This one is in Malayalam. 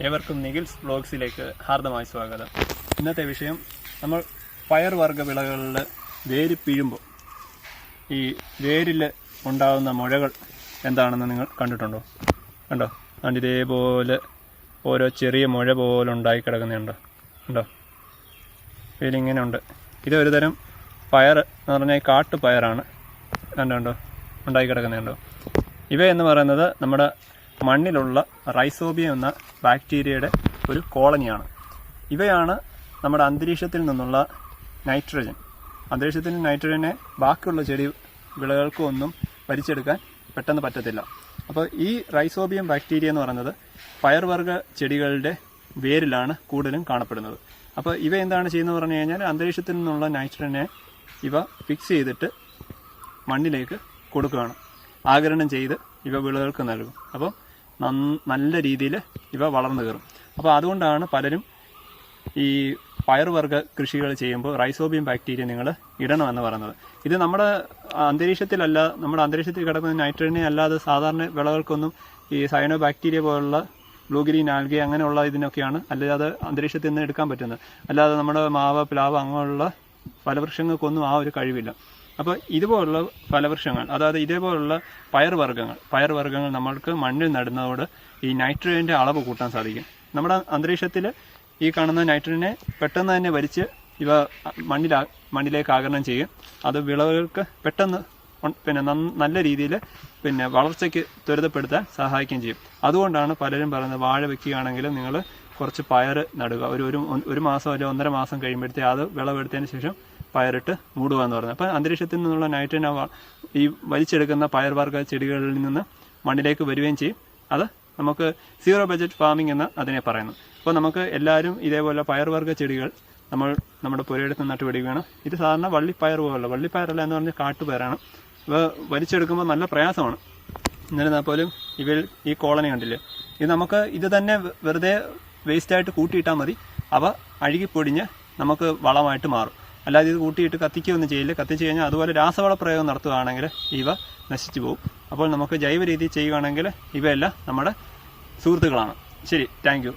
ഏവർക്കും നിഖിൽസ് വ്ലോഗ്സിലേക്ക് ഹാർദമായ സ്വാഗതം. ഇന്നത്തെ വിഷയം നമ്മൾ പയർവർഗ്ഗ വിളകളിൽ വേര് പിഴുമ്പോൾ ഈ വേരിൽ ഉണ്ടാകുന്ന മുഴകൾ എന്താണെന്ന് നിങ്ങൾ കണ്ടിട്ടുണ്ടോ? കണ്ടോ? അതുകൊണ്ട് ഇതേപോലെ ഓരോ ചെറിയ മുഴ പോലെ ഉണ്ടായി കിടക്കുന്നുണ്ടോ? ഉണ്ടോ? വേരിങ്ങനെ ഉണ്ട്. ഇതൊരു തരം പയർ എന്ന് പറഞ്ഞാൽ കാട്ടുപയറാണ്. കണ്ടോ? ഉണ്ടായി കിടക്കുന്നുണ്ടോ? ഇവയെന്ന് പറയുന്നത് നമ്മുടെ മണ്ണിലുള്ള റൈസോബിയം എന്ന ബാക്ടീരിയയുടെ ഒരു കോളനിയാണ്. ഇവയാണ് നമ്മുടെ അന്തരീക്ഷത്തിൽ നിന്നുള്ള നൈട്രജൻ. അന്തരീക്ഷത്തിൽ നൈട്രജനെ ബാക്കിയുള്ള ചെടി വിളകൾക്കൊന്നും വലിച്ചെടുക്കാൻ പെട്ടെന്ന് പറ്റത്തില്ല. അപ്പോൾ ഈ റൈസോബിയം ബാക്ടീരിയ എന്ന് പറയുന്നത് പയർവർഗ്ഗ ചെടികളുടെ വേരിലാണ് കൂടുതലും കാണപ്പെടുന്നത്. അപ്പോൾ ഇവ എന്താണ് ചെയ്യുന്നത് പറഞ്ഞു കഴിഞ്ഞാൽ അന്തരീക്ഷത്തിൽ നിന്നുള്ള നൈട്രജനെ ഇവ ഫിക്സ് ചെയ്തിട്ട് മണ്ണിലേക്ക് കൊടുക്കുകയാണ്. ആഗിരണം ചെയ്ത് ഇവ വിളകൾക്ക് നൽകും. അപ്പോൾ നല്ല രീതിയിൽ ഇവ വളർന്നു കയറും. അപ്പോൾ അതുകൊണ്ടാണ് പലരും ഈ പയർവർഗ്ഗ കൃഷികൾ ചെയ്യുമ്പോൾ റൈസോബിയം ബാക്ടീരിയ നിങ്ങൾ ഇടണമെന്ന് പറയുന്നത്. ഇത് നമ്മുടെ അന്തരീക്ഷത്തിലല്ല, നമ്മുടെ അന്തരീക്ഷത്തിൽ കിടക്കുന്ന നൈട്രജനെ അല്ലാതെ സാധാരണ വിളകൾക്കൊന്നും ഈ സയനോ ബാക്ടീരിയ പോലുള്ള ബ്ലൂ ഗ്രീൻ ആൽഗെ അങ്ങനെയുള്ള ഇതിനൊക്കെയാണ് അല്ലാതെ അന്തരീക്ഷത്തിൽ നിന്ന് എടുക്കാൻ പറ്റുന്നത്. അല്ലാതെ നമ്മുടെ മാവ്, പ്ലാവ് അങ്ങനെയുള്ള ഫലവൃക്ഷങ്ങൾക്കൊന്നും ആ ഒരു കഴിവില്ല. അപ്പോൾ ഇതുപോലുള്ള ഫലവൃക്ഷങ്ങൾ, അതായത് ഇതേപോലുള്ള പയർവർഗ്ഗങ്ങൾ നമ്മൾക്ക് മണ്ണിൽ നടുന്നതോട് ഈ നൈട്രജൻ്റെ അളവ് കൂട്ടാൻ സാധിക്കും. നമ്മുടെ അന്തരീക്ഷത്തിൽ ഈ കാണുന്ന നൈട്രജനെ പെട്ടെന്ന് തന്നെ വലിച്ച് ഇവ മണ്ണിലേക്ക് ആഗിരണം ചെയ്യും. അത് വിളകൾക്ക് പെട്ടെന്ന് നല്ല രീതിയിൽ വളർച്ചയ്ക്ക് ത്വരിതപ്പെടുത്താൻ സഹായിക്കുകയും ചെയ്യും. അതുകൊണ്ടാണ് പലരും പറയുന്നത് വാഴ വെക്കുകയാണെങ്കിലും നിങ്ങൾ കുറച്ച് പയർ നടുക. ഒരു മാസം അല്ലെങ്കിൽ 1.5 മാസം കഴിയുമ്പോഴത്തേ അത് വിളവെടുത്തതിന് ശേഷം പയറിട്ട് മൂടുക എന്ന് പറയുന്നത്. അപ്പോൾ അന്തരീക്ഷത്തിൽ നിന്നുള്ള നൈട്രജൻ ഈ വലിച്ചെടുക്കുന്ന പയർവർഗ്ഗ ചെടികളിൽ നിന്ന് മണ്ണിലേക്ക് വരികയും ചെയ്യും. അത് നമുക്ക് സീറോ ബജറ്റ് ഫാമിംഗ് എന്ന് അതിനെ പറയുന്നു. അപ്പോൾ നമുക്ക് എല്ലാവരും ഇതേപോലെ പയർവർഗ്ഗ ചെടികൾ നമ്മുടെ പുരയിടത്ത് നട്ടുപിടിക്കുകയാണ്. ഇത് സാധാരണ വള്ളിപ്പയർ പോലുള്ള, വള്ളിപ്പയറല്ല എന്ന് പറഞ്ഞാൽ കാട്ടുപയറാണ്. അപ്പോൾ വലിച്ചെടുക്കുമ്പോൾ നല്ല പ്രയാസമാണ്. എന്നിരുന്നാൽ പോലും ഈ കോളനി കണ്ടില്ലേ, ഇത് തന്നെ വെറുതെ വേസ്റ്റായിട്ട് കൂട്ടിയിട്ടാൽ മതി. അവ അഴുകിപ്പൊടിഞ്ഞ് നമുക്ക് വളമായിട്ട് മാറും. അല്ലാതെ ഇത് കൂട്ടിയിട്ട് കത്തിക്കുകയൊന്നും ചെയ്യില്ല. കത്തിച്ച് കഴിഞ്ഞാൽ അതുപോലെ രാസവള പ്രയോഗം നടത്തുകയാണെങ്കിൽ ഇവ നശിച്ചു പോകും. അപ്പോൾ നമുക്ക് ജൈവ രീതി ചെയ്യുകയാണെങ്കിൽ ഇവയെല്ലാം നമ്മുടെ സുഹൃത്തുക്കളാണ്. ശരി, താങ്ക് യു.